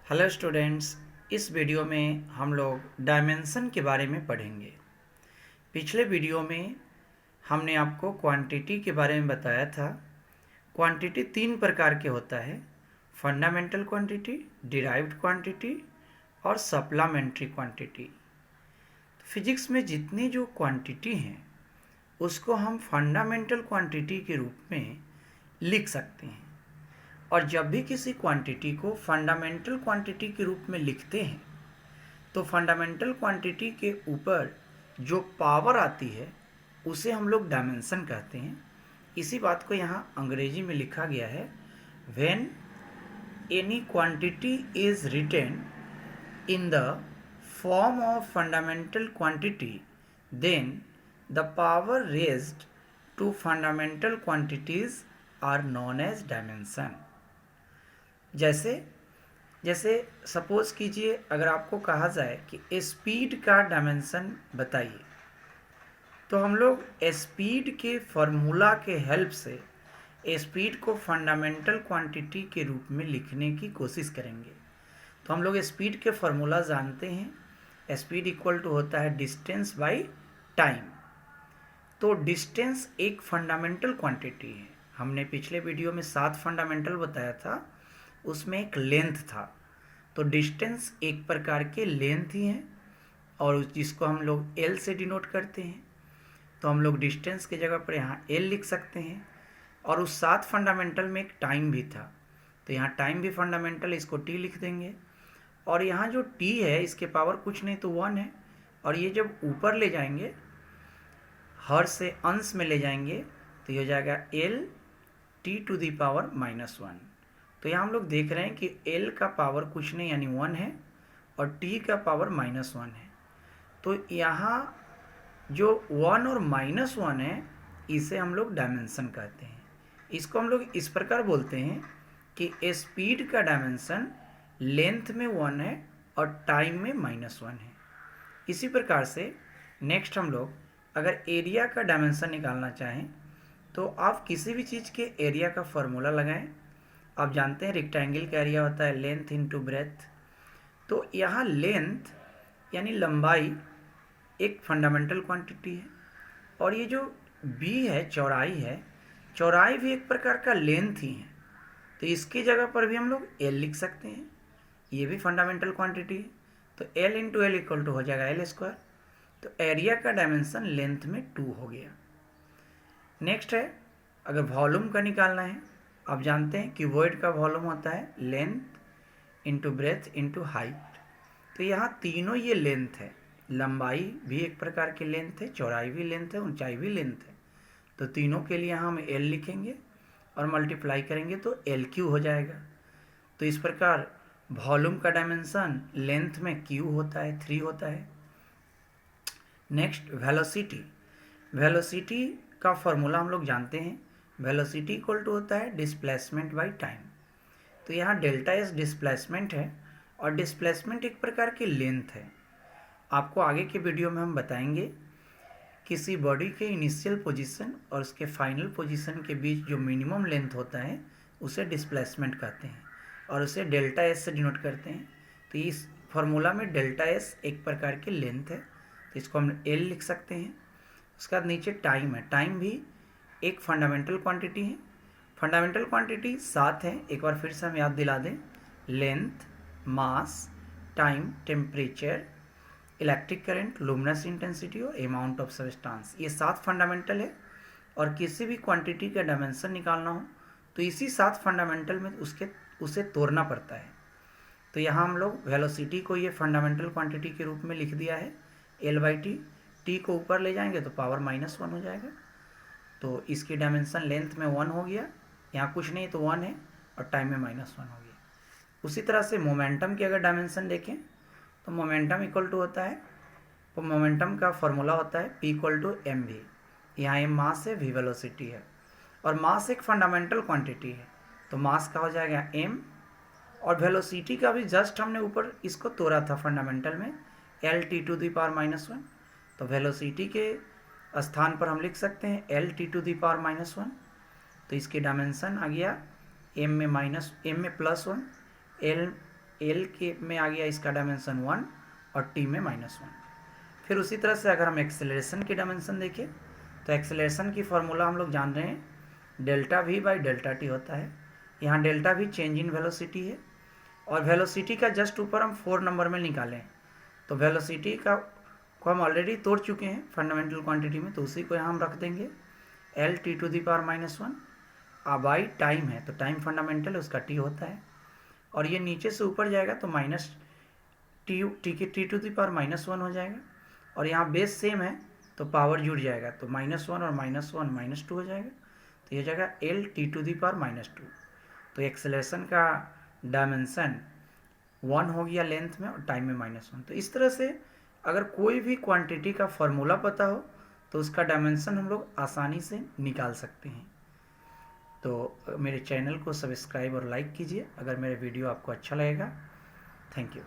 Hello students, इस video में हम लोग डायमेंशन के बारे में पढ़ेंगे। पिछले वीडियो में हमने आपको क्वांटिटी के बारे में बताया था। क्वांटिटी तीन प्रकार के होता है: फंडामेंटल क्वांटिटी, डिराइव्ड क्वांटिटी और सप्लीमेंट्री क्वांटिटी। फिजिक्स में जितनी जो क्वांटिटी हैं उसको हम फंडामेंटल क्वांटिटी के रूप में लिख सकते हैं। और जब भी किसी क्वांटिटी को फंडामेंटल क्वांटिटी के रूप में लिखते हैं तो फंडामेंटल क्वांटिटी के ऊपर जो पावर आती है उसे हम लोग डायमेंशन कहते हैं। इसी बात को यहाँ अंग्रेजी में लिखा गया है: when any quantity is written in the form of fundamental quantity then the power raised to fundamental quantities are known as dimension. जैसे सपोज कीजिए, अगर आपको कहा जाए कि स्पीड का डायमेंशन बताइए, तो हम लोग स्पीड के फॉर्मूला के हेल्प से स्पीड को फंडामेंटल क्वांटिटी के रूप में लिखने की कोशिश करेंगे। तो हम लोग स्पीड के फॉर्मूला जानते हैं। स्पीड इक्वल टू होता है डिस्टेंस बाय टाइम। तो डिस्टेंस एक फंडामेंटल क्वांटिटी है। हमने पिछले वीडियो में 7 फंडामेंटल बताया था, उसमें एक लेंथ था। तो डिस्टेंस एक प्रकार के लेंथ ही है और जिसको हम लोग एल से डिनोट करते हैं। तो हम लोग डिस्टेंस की जगह पर यहाँ एल लिख सकते हैं। और उस 7 फंडामेंटल में एक टाइम भी था, तो यहाँ टाइम भी फंडामेंटल, इसको टी लिख देंगे। और यहाँ जो टी है इसके पावर कुछ नहीं तो 1 है। और ये जब ऊपर ले जाएंगे, हर से अंश में ले जाएंगे, तो ये हो जाएगा L T to the power -1। तो यहाँ हम लोग देख रहे हैं कि L का पावर कुछ नहीं यानी 1 है और T का पावर -1 है। तो यहाँ जो 1 और -1 है इसे हम लोग डायमेंशन कहते हैं। इसको हम लोग इस प्रकार बोलते हैं कि स्पीड का डायमेंशन लेंथ में 1 है और टाइम में -1 है। इसी प्रकार से नेक्स्ट हम लोग अगर एरिया का डायमेंशन निकालना चाहें तो आप किसी भी चीज़ के एरिया का फॉर्मूला लगाएं। आप जानते हैं रेक्टेंगल का एरिया होता है लेंथ इनटू ब्रेथ। तो यहाँ लेंथ यानी लंबाई एक फंडामेंटल क्वांटिटी है और ये जो बी है, चौड़ाई है, चौड़ाई भी एक प्रकार का लेंथ ही है। तो इसकी जगह पर भी हम लोग एल लिख सकते हैं, ये भी फंडामेंटल क्वांटिटी है। तो L into L equal to हो जाएगा एल स्क्वायर। तो एरिया का डायमेंशन लेंथ में 2 हो गया। नेक्स्ट है, अगर वॉल्यूम का निकालना है, आप जानते हैं कि वॉइड का वॉल्यूम होता है length into breadth into height. तो यहाँ तीनों ये लेंथ है, लंबाई भी एक प्रकार की लेंथ है, चौड़ाई भी लेंथ है, ऊंचाई भी लेंथ है। तो तीनों के लिए यहाँ हम एल लिखेंगे और मल्टीप्लाई करेंगे तो एल क्यू हो जाएगा। तो इस प्रकार वॉल्यूम का डायमेंशन लेंथ में क्यू होता है, 3 होता है। Next velocity. वेलोसिटी का फॉर्मूला हम लोग जानते हैं, वेलोसिटी इक्वल टू होता है डिस्प्लेसमेंट बाय टाइम। तो यहाँ डेल्टा एस डिस्प्लेसमेंट है और डिस्प्लेसमेंट एक प्रकार की लेंथ है। आपको आगे के वीडियो में हम बताएंगे किसी बॉडी के इनिशियल पोजीशन और उसके फाइनल पोजीशन के बीच जो मिनिमम लेंथ होता है उसे डिस्प्लेसमेंट कहते हैं और उसे डेल्टा एस से डिनोट करते हैं। तो इस फॉर्मूला में डेल्टा एस एक प्रकार की लेंथ है, तो इसको हम एल लिख सकते हैं। उसके बाद नीचे टाइम है, टाइम भी एक फंडामेंटल क्वांटिटी है। फंडामेंटल क्वांटिटी 7 है, एक बार फिर से हम याद दिला दें: length, mass, time, temperature, electric current, luminous intensity और अमाउंट ऑफ सब्सटेंस। ये 7 फंडामेंटल है और किसी भी क्वांटिटी का डायमेंशन निकालना हो तो इसी 7 फंडामेंटल में उसे तोड़ना पड़ता है। तो यहाँ हम लोग वेलोसिटी को ये फंडामेंटल क्वांटिटी के रूप में लिख दिया है L/T। टी को ऊपर ले जाएंगे तो पावर -1 हो जाएगा। तो इसकी डायमेंशन लेंथ में 1 हो गया, यहाँ कुछ नहीं तो 1 है और टाइम में -1 हो गया। उसी तरह से मोमेंटम की अगर डायमेंशन देखें तो मोमेंटम इक्वल टू होता है, तो मोमेंटम का फॉर्मूला होता है P इक्वल टू mv। यहाँ m मास है, v वेलोसिटी है और मास एक फंडामेंटल क्वांटिटी है, तो मास का हो जाएगा m। और वेलोसिटी का भी जस्ट हमने ऊपर इसको तोड़ा था फंडामेंटल में, l t to the power -1। तो वेलोसिटी के स्थान पर हम लिख सकते हैं L T to the power -1। तो इसकी डायमेंशन आ गया m में +1, l एल के में आ गया इसका डायमेंशन 1 और टी में -1। फिर उसी तरह से अगर हम एक्सेलरेशन की डायमेंशन देखें तो एक्सेलरेशन की फॉर्मूला हम लोग जान रहे हैं delta we by delta T होता है। यहाँ delta we change in velocity है और वेलोसिटी का जस्ट ऊपर हम 4 नंबर में निकालें तो वेलोसिटी का को हम ऑलरेडी तोड़ चुके हैं फंडामेंटल क्वांटिटी में, तो उसी को यहाँ हम रख देंगे L T to the power -1। अब आई टाइम है तो टाइम फंडामेंटल है, उसका टी होता है और ये नीचे से ऊपर जाएगा तो minus T to the power -1 हो जाएगा और यहाँ बेस सेम है तो पावर जुड़ जाएगा तो -1 और -1 -2 हो जाएगा तो ये हो जाएगा L T to the power -2। तो एक्सेलरेशन का डायमेंशन 1 हो गया लेंथ में और टाइम में -1। तो इस तरह से अगर कोई भी क्वांटिटी का फॉर्मूला पता हो तो उसका डायमेंशन हम लोग आसानी से निकाल सकते हैं। तो मेरे चैनल को सब्सक्राइब और लाइक कीजिए अगर मेरे वीडियो आपको अच्छा लगेगा। Thank you.